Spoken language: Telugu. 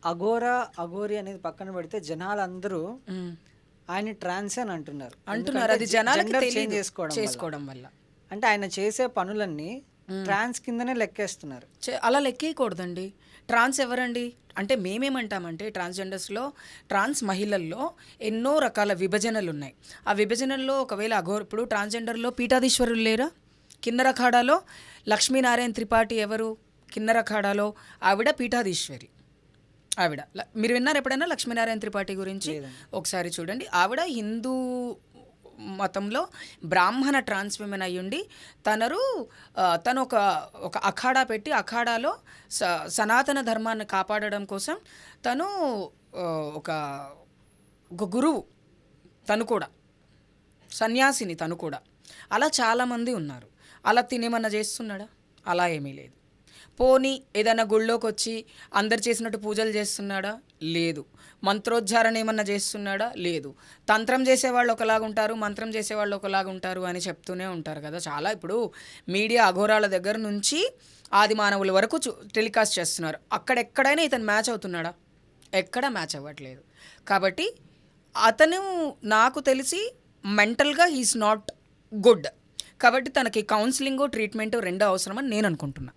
అఘోరా అఘోరి అనేది పక్కన పెడితే జనాలందరూ ఉమ్. ఆయన ట్రాన్స్ అని అంటున్నారు. అంటున్నారు, అది ఎందుకంటే జనాలకి జెండర్ తెలియదు చేంజ్ చేసుకోవడం వల్ల. చేసుకోవడం వల్ల. అంటే ఆయన చేసే పనులన్నీ ట్రాన్స్ కిందనే లెక్కేస్తున్నారు. అలా లెక్కేయకూడదండి. ట్రాన్స్ ఎవరండి అంటే మేమేమంటామంటే ట్రాన్స్జెండర్స్లో ట్రాన్స్ మహిళల్లో ఎన్నో రకాల విభజనలు ఉన్నాయి. ఆ విభజనల్లో ఒకవేళ ఇప్పుడు ట్రాన్స్జెండర్లో పీఠాధీశ్వరులు లేరా? కిన్నెర అఖాడాలో లక్ష్మీనారాయణ త్రిపాఠి ఎవరు? కిన్నెర అఖాడాలో ఆవిడ పీఠాధీశ్వరి. ఆవిడ మీరు విన్నారు ఎప్పుడైనా లక్ష్మీనారాయణ త్రిపాఠి గురించి? ఒకసారి చూడండి. ఆవిడ హిందూ మతంలో బ్రాహ్మణ ట్రాన్స్ విమెన్ అయ్యుండి తను ఒక అఖాడా పెట్టి అఖాడాలో సనాతన ధర్మాన్ని కాపాడడం కోసం తను ఒక గురువు, తను కూడా సన్యాసిని, తను కూడా. అలా చాలామంది ఉన్నారు. అలా తినేమన్నా చేస్తున్నాడా? అలా ఏమీ లేదు. పోనీ ఏదైనా గుళ్ళోకి వచ్చి అందరు చేసినట్టు పూజలు చేస్తున్నాడా? లేదు. మంత్రోచ్చారణ ఏమన్నా చేస్తున్నాడా? లేదు. తంత్రం చేసేవాళ్ళు ఒకలాగుంటారు, మంత్రం చేసేవాళ్ళు ఒకలాగుంటారు అని చెప్తూనే ఉంటారు కదా చాలా. ఇప్పుడు మీడియా అఘోరాల దగ్గర నుంచి ఆది మానవుల వరకు టెలికాస్ట్ చేస్తున్నారు. అక్కడెక్కడైనా ఇతను మ్యాచ్ అవుతున్నాడా? ఎక్కడ మ్యాచ్ అవ్వట్లేదు. కాబట్టి అతను నాకు తెలిసి మెంటల్గా హీస్ నాట్ గుడ్. కాబట్టి తనకి కౌన్సిలింగ్, ట్రీట్మెంట్ రెండు అవసరమని నేను అనుకుంటున్నా.